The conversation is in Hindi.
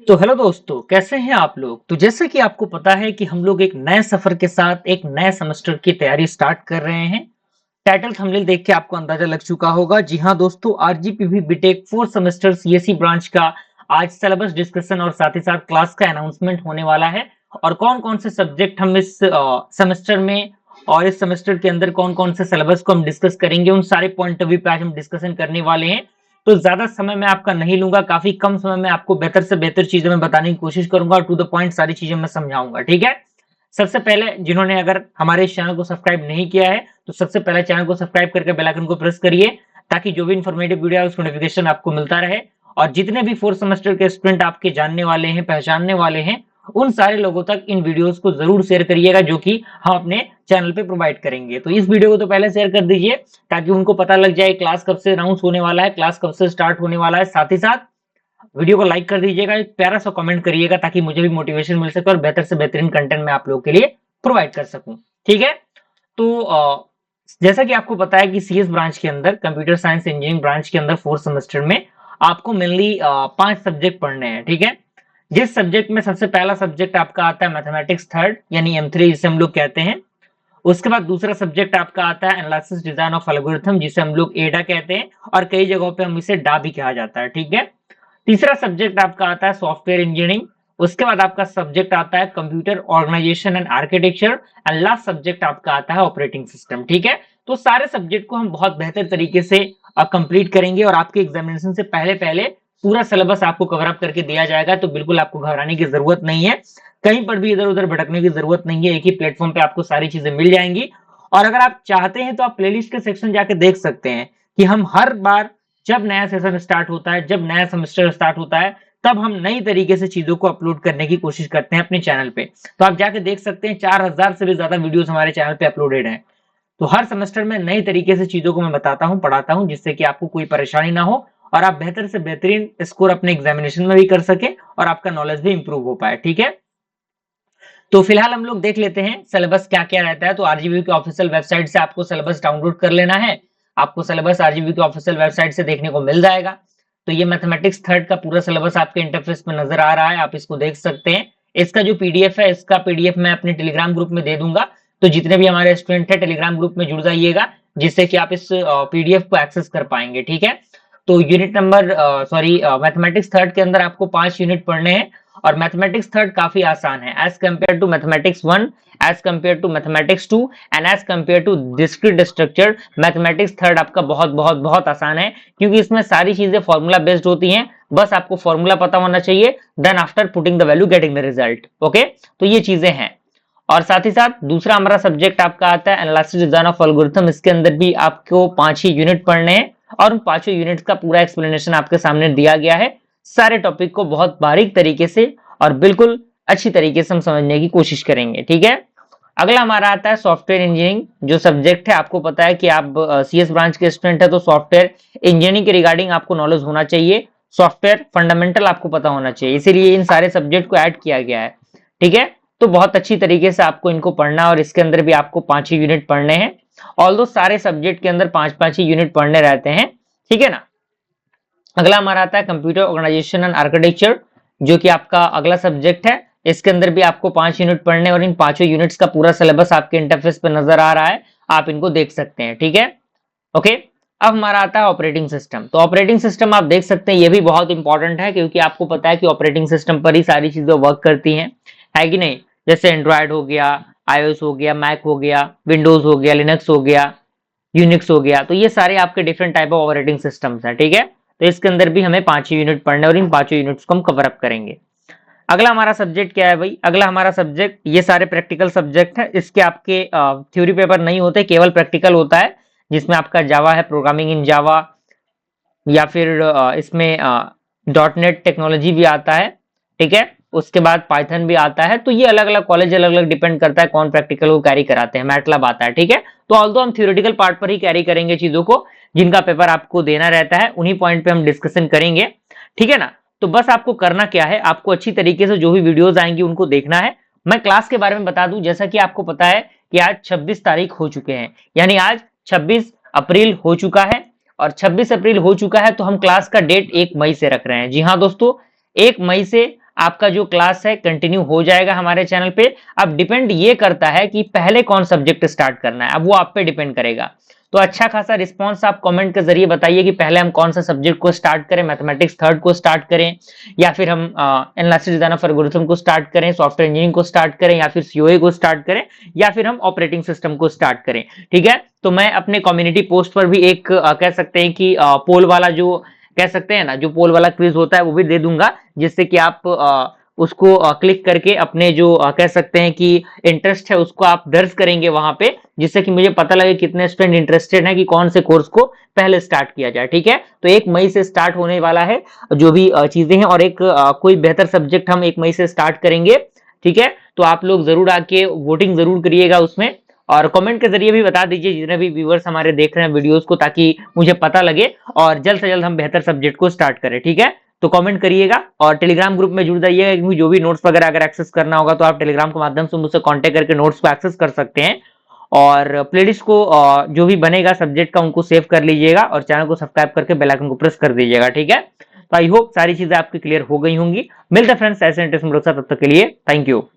तो हेलो दोस्तों, कैसे हैं आप लोग। तो जैसे कि आपको पता है कि हम लोग एक नए सफर के साथ एक नए सेमेस्टर की तैयारी स्टार्ट कर रहे हैं। टाइटल थंबनेल देख के आपको अंदाजा लग चुका होगा। जी हाँ दोस्तों, RGPV BTech 4 semester CSE branch का आज सिलेबस डिस्कशन और साथ ही साथ क्लास का अनाउंसमेंट होने वाला है। और कौन कौन से सब्जेक्ट हम इस सेमेस्टर में और इस सेमेस्टर के अंदर कौन कौन से सिलेबस को हम डिस्कस करेंगे, उन सारे पॉइंट ऑफ व्यू पे आज हम डिस्कशन करने वाले हैं। तो ज्यादा समय मैं आपका नहीं लूंगा, काफी कम समय में आपको बेहतर से बेहतर चीजें मैं बताने की कोशिश करूंगा और टू द पॉइंट सारी चीजें मैं समझाऊंगा, ठीक है। सबसे पहले जिन्होंने अगर हमारे इस चैनल को सब्सक्राइब नहीं किया है तो सबसे पहले चैनल को सब्सक्राइब करके बेल आइकन को प्रेस करिए, ताकि जो भी इन्फॉर्मेटिव वीडियो है उसका नोटिफिकेशन आपको मिलता रहे। और जितने भी 4 सेमेस्टर के स्टूडेंट आपके जानने वाले हैं, पहचानने वाले हैं, उन सारे लोगों तक इन वीडियोस को जरूर शेयर करिएगा, जो कि हम अपने चैनल पे प्रोवाइड करेंगे। तो इस वीडियो को तो पहले शेयर कर दीजिए, ताकि उनको पता लग जाए क्लास कब से अनाउंस होने वाला है, क्लास कब से स्टार्ट होने वाला है। साथ ही साथ वीडियो को लाइक कर दीजिएगा, एक प्यारा सा कमेंट करिएगा, ताकि मुझे भी मोटिवेशन मिल सके और बेहतर से बेहतरीन कंटेंट मैं आप लोगों के लिए प्रोवाइड कर सकूं, ठीक है। तो जैसा कि आपको पता है कि सीएस ब्रांच के अंदर, कंप्यूटर साइंस इंजीनियरिंग ब्रांच के अंदर 4 सेमेस्टर में आपको मेनली 5 सब्जेक्ट पढ़ने हैं, ठीक है। जिस सब्जेक्ट में सबसे पहला सब्जेक्ट आपका आता है मैथमेटिक्स थर्ड, यानी M3 जिसे हम लोग कहते हैं। उसके बाद दूसरा सब्जेक्ट आपका आता है एनालिसिस डिजाइन ऑफ एल्गोरिथम, जिसे हम लोग एडा कहते हैं, और कई जगहों पे हम इसे डा भी कहा जाता है, ठीक है। तीसरा सब्जेक्ट आपका आता है सॉफ्टवेयर इंजीनियरिंग। उसके बाद आपका सब्जेक्ट आता है computer organisation and architecture, and last subject आपका आता है ऑपरेटिंग सिस्टम, ठीक है। तो सारे सब्जेक्ट को हम बहुत बेहतर तरीके से कंप्लीट करेंगे और आपके एग्जामिनेशन से पहले पहले पूरा सिलेबस आपको कवर अप करके दिया जाएगा। तो बिल्कुल आपको घबराने की जरूरत नहीं है, कहीं पर भी इधर उधर भटकने की जरूरत नहीं है, एक ही प्लेटफॉर्म पे आपको सारी चीजें मिल जाएंगी। और अगर आप चाहते हैं तो आप प्लेलिस्ट के सेक्शन जाके देख सकते हैं कि हम हर बार जब नया सेशन स्टार्ट होता है, जब नया सेमेस्टर स्टार्ट होता है, तब हम नई तरीके से चीजों को अपलोड करने की कोशिश करते हैं अपने चैनल पे। तो आप जाके देख सकते हैं, 4000 से भी ज्यादा वीडियोस हमारे चैनल पे अपलोडेड हैं। तो हर सेमेस्टर में नई तरीके से चीजों को मैं बताता हूँ, पढ़ाता हूँ, जिससे कि आपको कोई परेशानी ना हो और आप बेहतर से बेहतरीन स्कोर अपने एग्जामिनेशन में भी कर सके और आपका नॉलेज भी इंप्रूव हो पाए, ठीक है। तो फिलहाल हम लोग देख लेते हैं सिलेबस क्या क्या रहता है। तो आरजीबी की ऑफिशियल वेबसाइट से आपको सिलेबस डाउनलोड कर लेना है। आपको सिलेबस आरजीबी की ऑफिशियल वेबसाइट से देखने को मिल जाएगा। तो ये मैथमेटिक्स थर्ड का पूरा सिलेबस आपके इंटरफेस में नजर आ रहा है, आप इसको देख सकते हैं। इसका जो पीडीएफ है, इसका पीडीएफ मैं अपने टेलीग्राम ग्रुप में दे दूंगा। तो जितने भी हमारे स्टूडेंट है टेलीग्राम ग्रुप में जुड़ जाइएगा, जिससे कि आप इस पीडीएफ को एक्सेस कर पाएंगे, ठीक है। तो यूनिट नंबर मैथमेटिक्स थर्ड के अंदर आपको 5 यूनिट पढ़ने हैं। और मैथमेटिक्स थर्ड काफी आसान है as compare to mathematics one, as compare to mathematics two, and as compare to discrete structure. Mathematics third आपका बहुत बहुत बहुत आसान है, क्योंकि इसमें सारी चीजें फॉर्मूला बेस्ड होती हैं। बस आपको फॉर्मूला पता होना चाहिए, then after putting the value getting the result, okay. तो ये चीजें हैं। और साथ ही साथ दूसरा हमारा सब्जेक्ट आपका आता है एनालिसिस डिजाइन ऑफ एल्गोरिथम। इसके अंदर भी आपको 5 ही यूनिट पढ़ने हैं और उन 5 यूनिट्स का पूरा एक्सप्लेनेशन आपके सामने दिया गया है। सारे टॉपिक को बहुत बारीक तरीके से और बिल्कुल अच्छी तरीके से हम समझने की कोशिश करेंगे, ठीक है। अगला हमारा आता है सॉफ्टवेयर इंजीनियरिंग, जो सब्जेक्ट है आपको पता है कि आप सीएस ब्रांच के स्टूडेंट है, तो सॉफ्टवेयर इंजीनियरिंग के रिगार्डिंग आपको नॉलेज होना चाहिए। सॉफ्टवेयर फंडामेंटल आपको पता होना चाहिए, इसीलिए इन सारे सब्जेक्ट को ऐड किया गया है, ठीक है। तो बहुत अच्छी तरीके से आपको इनको पढ़ना है और इसके अंदर भी आपको 5 ही यूनिट पढ़ने हैं। ऑल्दो सारे सब्जेक्ट के अंदर 5 5 ही यूनिट पढ़ने रहते हैं, ठीक है ना। अगला हमारा आता है कंप्यूटर ऑर्गेनाइजेशन एंड आर्किटेक्चर, जो कि आपका अगला सब्जेक्ट है। इसके अंदर भी आपको 5 यूनिट पढ़ने और इन 5 यूनिट्स का पूरा सिलेबस आपके इंटरफेस पे नजर आ रहा है, आप इनको देख सकते हैं, ठीक है, ओके। अब हमारा आता है ऑपरेटिंग सिस्टम। तो ऑपरेटिंग सिस्टम आप देख सकते हैं, ये भी बहुत इंपॉर्टेंट है, क्योंकि आपको पता है कि ऑपरेटिंग सिस्टम पर ही सारी चीजें वर्क करती हैं, है कि नहीं। जैसे एंड्रॉयड हो गया, आईओएस हो गया, मैक हो गया, विंडोज हो गया, लिनक्स हो गया, यूनिक्स हो गया। तो ये सारे आपके different type of operating systems हैं, ठीक है। तो इसके अंदर भी हमें 5 यूनिट पढ़ने और इन 5 यूनिट्स को हम कवर अप करेंगे। अगला हमारा सब्जेक्ट क्या है भाई, अगला हमारा सब्जेक्ट, ये सारे प्रैक्टिकल सब्जेक्ट है। इसके आपके थ्योरी पेपर नहीं होते, केवल प्रैक्टिकल होता है, जिसमें आपका जावा है, प्रोग्रामिंग इन जावा, या फिर इसमें डॉट नेट टेक्नोलॉजी भी आता है, ठीक है। उसके बाद पाइथन भी आता है। तो ये अलग अलग कॉलेज अलग अलग डिपेंड करता है कौन प्रैक्टिकल को कैरी कराते हैं। मैटलब आता है, ठीक है। तो ऑल्दो हम थ्योरेटिकल पार्ट पर ही कैरी करेंगे चीजों को, जिनका पेपर आपको देना रहता है उन्हीं पॉइंट पे हम डिस्कशन करेंगे, ठीक है ना। तो बस आपको करना क्या है, आपको अच्छी तरीके से जो भी वीडियोस आएंगी उनको देखना है। मैं क्लास के बारे में बता दूं, जैसा कि आपको पता है कि आज 26 तारीख हो चुके हैं, यानी आज 26 अप्रैल हो चुका है। और 26 अप्रैल हो चुका है तो हम क्लास का डेट 1 मई से रख रहे हैं। जी हाँ दोस्तों, 1 मई से आपका जो क्लास है कंटिन्यू हो जाएगा हमारे चैनल पे। अब डिपेंड ये करता है कि पहले कौन सब्जेक्ट स्टार्ट करना है, अब वो आप पे डिपेंड करेगा। तो अच्छा खासा रिस्पांस आप कमेंट के जरिए बताइए कि पहले हम कौन सा सब्जेक्ट को स्टार्ट करें, मैथमेटिक्स थर्ड को स्टार्ट करें, या फिर हम एनालिसिस डिजाइन ऑफ एल्गोरिथम को स्टार्ट करें, सॉफ्टवेयर इंजीनियरिंग को स्टार्ट करें, या फिर सीओए को स्टार्ट करें, या फिर हम ऑपरेटिंग सिस्टम को स्टार्ट करें। ठीक है, तो मैं अपने कम्युनिटी पोस्ट पर भी एक कह सकते हैं कि पोल वाला जो कह सकते हैं ना, जो पोल वाला क्विज होता है वो भी दे दूंगा, जिससे कि आप उसको क्लिक करके अपने जो कह सकते हैं कि इंटरेस्ट है उसको आप दर्ज करेंगे वहां पे, जिससे कि मुझे पता लगे कितने स्टूडेंट इंटरेस्टेड हैं कि कौन से कोर्स को पहले स्टार्ट किया जाए। ठीक है, तो 1 मई से स्टार्ट होने वाला है जो भी चीजें हैं, और एक कोई बेहतर सब्जेक्ट हम 1 मई से स्टार्ट करेंगे। ठीक है, तो आप लोग जरूर आके वोटिंग जरूर करिएगा उसमें, और कमेंट के जरिए भी बता दीजिए जितने भी व्यूअर्स हमारे देख रहे हैं वीडियोस को, ताकि मुझे पता लगे और जल्द से जल्द हम बेहतर सब्जेक्ट को स्टार्ट करें। ठीक है, तो कमेंट करिएगा और टेलीग्राम ग्रुप में जुड़ जाइएगा, क्योंकि जो भी नोट्स वगैरह अगर एक्सेस करना होगा तो आप टेलीग्राम के माध्यम से मुझसे कांटेक्ट करके नोट्स को एक्सेस कर सकते हैं। और प्लेलिस्ट को जो भी बनेगा सब्जेक्ट का उनको सेव कर लीजिएगा, और चैनल को सब्सक्राइब करके बेल आइकन को प्रेस कर दीजिएगा। ठीक है, तो आई होप सारी चीजें आपकी क्लियर हो गई होंगी। मिलते हैं फ्रेंड्स ऐसे इंटरेस्टिंग वीडियो के साथ, तब तक के लिए थैंक यू।